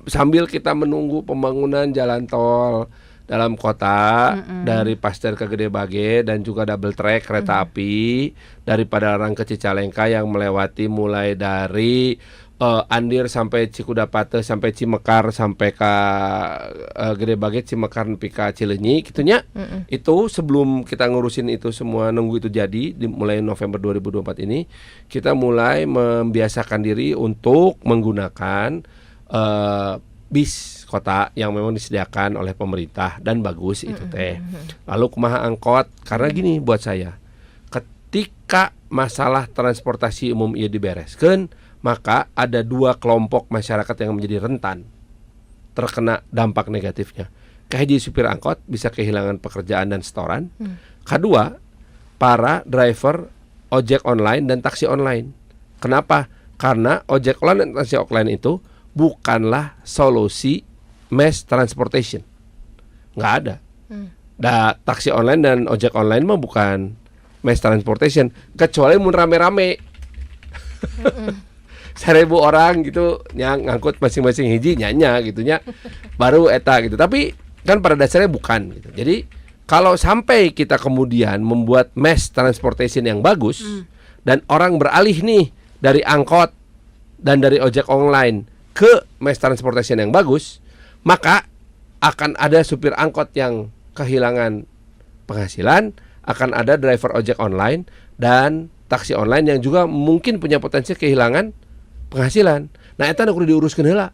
sambil kita menunggu pembangunan jalan tol dalam kota dari Pasteur ke Gede Bage dan juga double track kereta api dari Padalarang ke Cicalengka yang melewati mulai dari Andir sampai Cikudapate sampai Cimekar sampai ke Gede Bage Cimekar nepi ka Cileunyi gitunya. Itu sebelum kita ngurusin itu semua nunggu itu jadi mulai November 2024 ini kita mulai membiasakan diri untuk menggunakan bis kota yang memang disediakan oleh pemerintah dan bagus itu teh. Lalu kumaha angkot? Karena gini buat saya, ketika masalah transportasi umum ia dibereskan, maka ada dua kelompok masyarakat yang menjadi rentan terkena dampak negatifnya. Kahiji supir angkot bisa kehilangan pekerjaan dan setoran. Kedua, para driver ojek online dan taksi online. Kenapa? Karena ojek online dan taksi online itu bukanlah solusi mass transportation, nggak ada. Taksi online dan ojek online mah bukan mass transportation, kecuali mun rame-rame. 1.000 orang gitu yang ngangkut masing-masing hiji nyanya gitunya, baru eta gitu. Tapi kan pada dasarnya bukan gitu. Jadi kalau sampai kita kemudian membuat mass transportation yang bagus dan orang beralih nih dari angkot dan dari ojek online ke mass transportation yang bagus, maka akan ada supir angkot yang kehilangan penghasilan, akan ada driver ojek online dan taksi online yang juga mungkin punya potensi kehilangan penghasilan. Nah, eta nu kudu diuruskeun heula.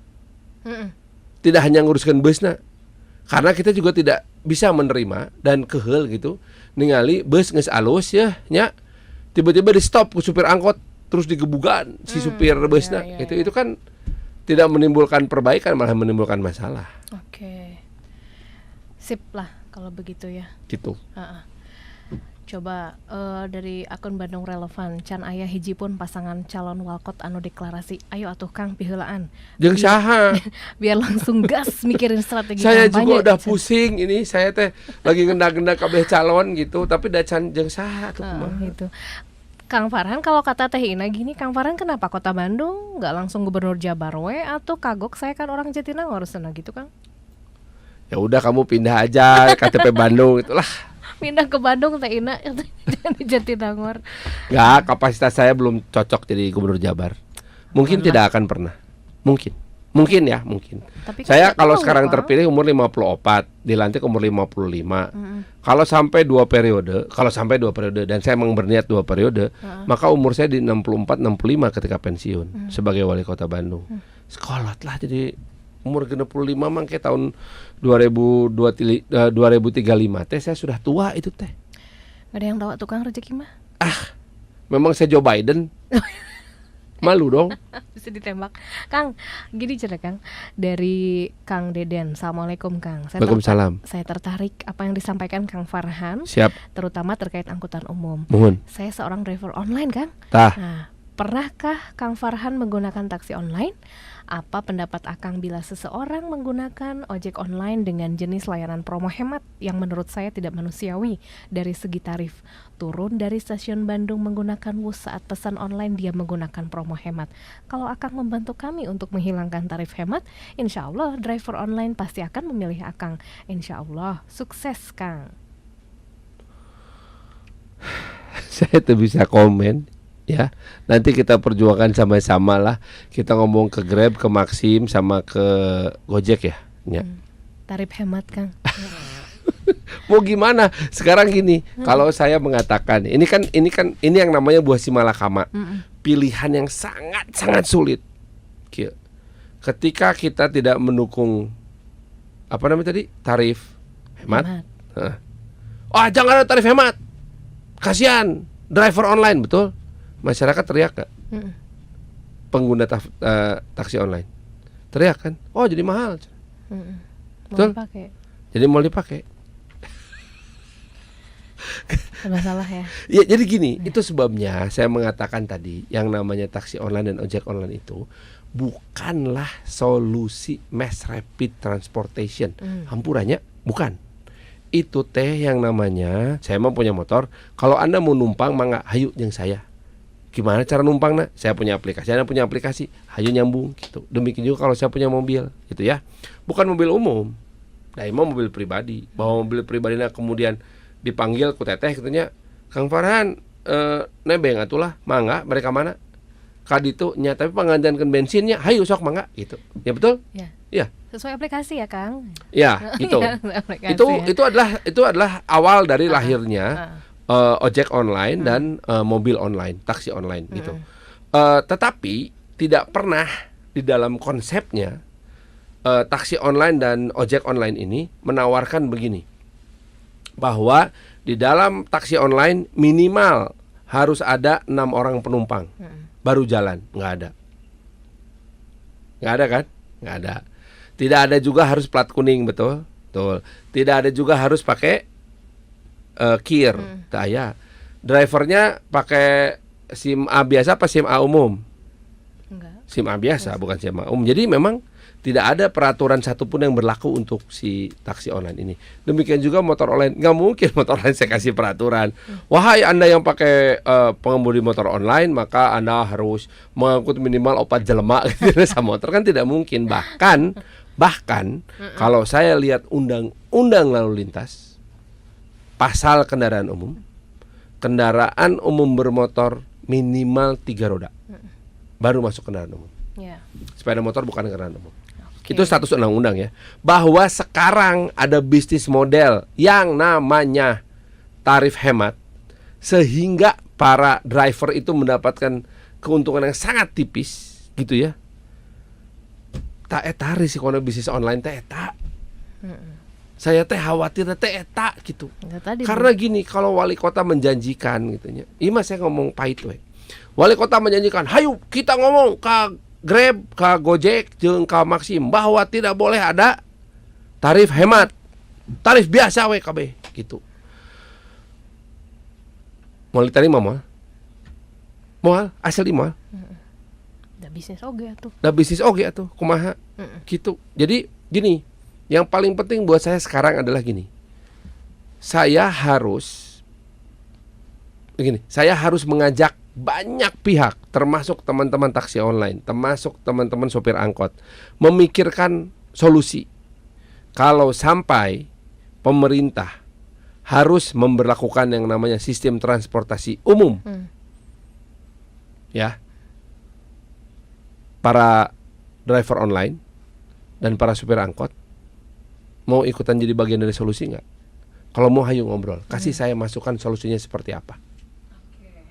Tidak hanya nguruskeun busna. Karena kita juga tidak bisa menerima dan keheul gitu ningali bus geus alus ya nya tiba-tiba di stop ku supir angkot terus digebugan si supir busna. Itu kan tidak menimbulkan perbaikan, malah menimbulkan masalah. Oke. Sip lah kalau begitu ya. Gitu. Coba dari akun Bandung Relevan, can aya hiji pun pasangan calon walkot anu deklarasi. Ayo atuh Kang piheulaan. Jeung saha? Biar langsung gas mikirin strategi Saya kampanye. juga udah pusing ini, saya teh lagi ngenda-ngenda kabeh calon gitu, tapi da can jeung saha atuh kumaha. Gitu. Kang Farhan, kalau kata Teh Ina gini, Kang Farhan kenapa Kota Bandung nggak langsung Gubernur Jabar we atau kagok saya kan orang Jatinangor sana gitu Kang? Ya udah kamu pindah aja KTP Bandung itulah. Pindah ke Bandung Teh Ina di Jatinangor. Enggak, kapasitas saya belum cocok jadi Gubernur Jabar. Mungkin tidak akan pernah. Mungkin ya, mungkin. Tapi Saya kan kalau tahu, sekarang Bang. terpilih umur 54, dilantik umur 55. Kalau sampai 2 periode, dan saya memang berniat 2 periode, maka umur saya di 64 65 ketika pensiun sebagai wali kota Bandung. Sekolot lah jadi umur 65 mah kayak tahun 2035 teh saya sudah tua itu teh. Gak ada yang tahu tukang rezeki mah. Memang saya Joe Biden. Malu dong. Bisa ditembak. Kang, gini cerita Kang. Dari Kang Deden. Assalamualaikum Kang. Waalaikumsalam. Saya tertarik apa yang disampaikan Kang Farhan, Siap. terutama terkait angkutan umum. Mohon. Saya seorang driver online Kang. Tah. Nah, pernahkah Kang Farhan menggunakan taksi online? Apa pendapat Akang bila seseorang menggunakan ojek online dengan jenis layanan promo hemat yang menurut saya tidak manusiawi dari segi tarif? Turun dari stasiun Bandung menggunakan Wus, saat pesan online dia menggunakan promo hemat. Kalau Akang membantu kami untuk menghilangkan tarif hemat, insya Allah driver online pasti akan memilih Akang. Insya Allah, sukses Kang. Saya tuh bisa komen. Ya, nanti kita perjuangkan sama-sama lah. Kita ngomong ke Grab, ke Maxim, sama ke Gojek ya. Tarif hemat Kang. Mau gimana? Sekarang gini, kalau saya mengatakan, ini yang namanya buah si malakama. Pilihan yang sangat sulit. Ketika kita tidak mendukung apa namanya tadi? Tarif hemat. Jangan ada tarif hemat. Kasihan driver online, betul? Masyarakat teriak gak? Pengguna taksi online teriak kan? Oh jadi mahal. Betul? Dipakai. Jadi mau dipakai. Masalah ya. Ya, jadi gini, itu sebabnya saya mengatakan tadi yang namanya taksi online dan ojek online itu bukanlah solusi mass rapid transportation. Hampurannya bukan. Itu teh yang namanya, saya mau punya motor, kalau Anda mau numpang mangga hayu jeung saya. Gimana cara numpangnya? Saya punya aplikasi, Anda punya aplikasi, hayu nyambung gitu. Demikian juga kalau saya punya mobil, gitu ya. Bukan mobil umum. Nah, emang mobil pribadi. Bahwa mobil pribadinya kemudian dipanggil ku teteh katanya, Kang Farhan nebeng atulah mangga mereka mana? Kaditu nya tapi panganjankeun bensinnya, hayu sok mangga gitu. Ya betul? Ya. Ya. Sesuai aplikasi ya, Kang. Ya, gitu. Ya, aplikasi Itu adalah awal dari lahirnya ojek online dan mobil online, taksi online gitu. Tetapi tidak pernah di dalam konsepnya taksi online dan ojek online ini menawarkan begini, bahwa di dalam taksi online minimal harus ada 6 orang penumpang baru jalan. Nggak ada kan? Nggak ada. Tidak ada juga harus plat kuning, betul. Tidak ada juga harus pakai kir. Ya. Drivernya pakai SIM A biasa apa SIM A umum? Enggak. SIM A biasa, bukan SIM A umum. Jadi memang tidak ada peraturan satupun yang berlaku untuk si taksi online ini. Demikian juga motor online. Nggak mungkin motor online saya kasih peraturan. Wahai Anda yang pakai pengemudi motor online, maka Anda harus mengangkut minimal 4 jelema sama motor, kan tidak mungkin. Bahkan kalau saya lihat undang-undang lalu lintas, pasal kendaraan umum bermotor minimal 3 roda baru masuk kendaraan umum. Sepeda motor bukan kendaraan umum. Itu status undang-undang ya. Bahwa sekarang ada bisnis model yang namanya tarif hemat, sehingga para driver itu mendapatkan keuntungan yang sangat tipis gitu ya. Tak eta risikonya bisnis online teh eta. Saya teh khawatir teh eta gitu. Karena gini, kalau wali kota menjanjikan gitu nya. Iya saya ngomong pahit we. Wali kota menjanjikan, "Hayu kita ngomong ka Grab, ka Gojek, jeung ka Maxim bahwa tidak boleh ada tarif hemat. Tarif biasa we kabeh." Gitu. Mau diterima moal? Moal, asli moal. Da bisnis oge atuh. Kumaha? Gitu. Jadi gini, yang paling penting buat saya sekarang adalah gini. Saya harus mengajak banyak pihak, termasuk teman-teman taksi online, termasuk teman-teman sopir angkot, memikirkan solusi. Kalau sampai pemerintah harus memberlakukan yang namanya sistem transportasi umum, ya, para driver online dan para supir angkot mau ikutan jadi bagian dari solusi nggak? Kalau mau, hayu ngobrol, kasih saya masukan solusinya seperti apa.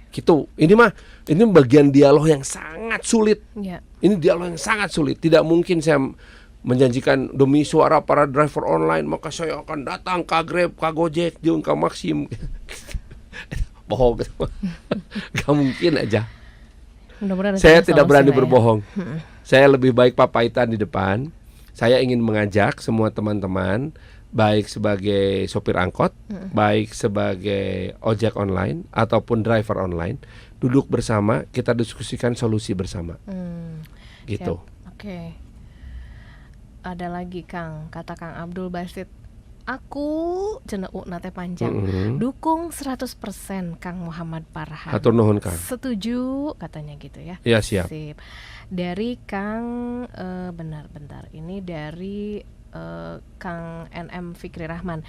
Gitu. Ini bagian dialog yang sangat sulit. Ini dialog yang sangat sulit. Tidak mungkin saya menjanjikan demi suara para driver online maka saya akan datang ke Grab, ke Gojek, jeung ke Maxim. Bohong. Gak mungkin aja. Saya tidak berani berbohong. Saya lebih baik papaitan di depan. Saya ingin mengajak semua teman-teman, baik sebagai sopir angkot, baik sebagai ojek online ataupun driver online, duduk bersama, kita diskusikan solusi bersama. Gitu. Oke. Ada lagi Kang, kata Kang Abdul Basit, aku cenah nate panjang, dukung 100% Kang Muhammad Farhan. Hatur nuhun Kang. Setuju katanya gitu ya. Iya siap. Sip. Dari Kang bentar ini dari Kang NM Fikri Rahman,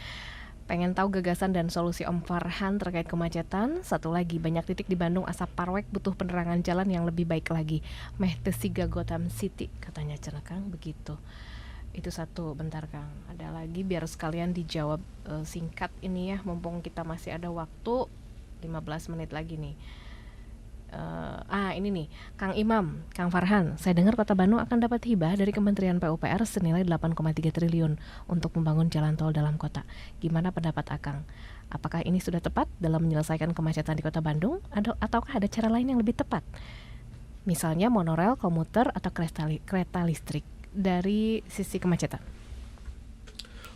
pengen tahu gagasan dan solusi Om Farhan terkait kemacetan. Satu lagi, banyak titik di Bandung asap parwek, butuh penerangan jalan yang lebih baik lagi. Meh teu siga Gotham City katanya cenah Kang begitu. Itu satu. Bentar Kang, ada lagi biar sekalian dijawab singkat ini ya, mumpung kita masih ada waktu 15 menit lagi nih. Ini nih, Kang Imam, Kang Farhan, saya dengar Kota Bandung akan dapat hibah dari Kementerian PUPR senilai 8,3 triliun untuk membangun jalan tol dalam kota. Gimana pendapat Akang? Apakah ini sudah tepat dalam menyelesaikan kemacetan di Kota Bandung, ataukah ada cara lain yang lebih tepat? Misalnya monorail, komuter, atau kereta listrik dari sisi kemacetan.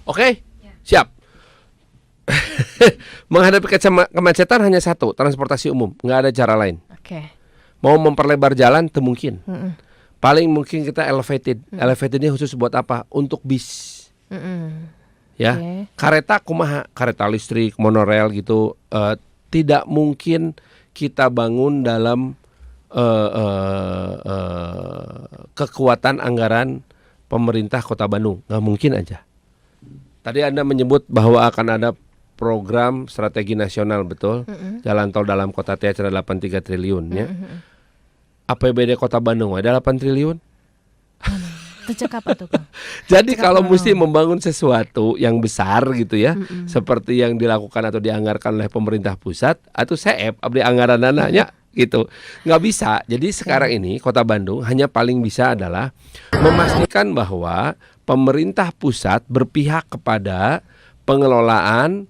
Oke, siap. Menghadapi kemacetan hanya satu, transportasi umum, nggak ada cara lain. Oke. Mau memperlebar jalan, itu mungkin. Mm-mm. Paling mungkin kita elevated. Mm. Elevated ini khusus buat apa? Untuk bis. Mm-mm. Ya, Oke. kereta kumaha, kereta listrik, monorail gitu, tidak mungkin kita bangun dalam kekuatan anggaran pemerintah Kota Bandung, nggak mungkin aja. Tadi Anda menyebut bahwa akan ada program strategi nasional, betul? Mm-mm. Jalan tol dalam kota teh ada 83 triliun ya. Mm-mm. APBD Kota Bandung ada 8 triliun. Tecek apa tuh, Kang? Jadi Cakap kalau mau. mesti membangun sesuatu yang besar gitu ya, Mm-mm. seperti yang dilakukan atau dianggarkan oleh pemerintah pusat, atau CF, abdi anggaran dananya gitu, nggak bisa. Jadi sekarang ini Kota Bandung hanya paling bisa adalah memastikan bahwa pemerintah pusat berpihak kepada pengelolaan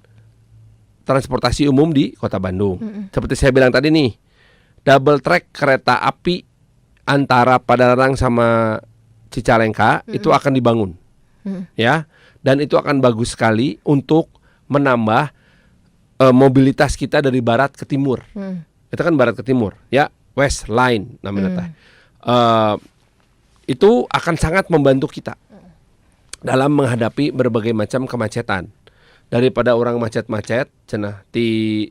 transportasi umum di Kota Bandung. Mm-mm. Seperti saya bilang tadi nih, double track kereta api antara Padalarang sama Cicalengka itu akan dibangun, ya, dan itu akan bagus sekali untuk menambah mobilitas kita dari barat ke timur. Itu kan barat ke timur, ya, West Line namanya teh. Itu akan sangat membantu kita dalam menghadapi berbagai macam kemacetan. Daripada orang macet-macet, cenah di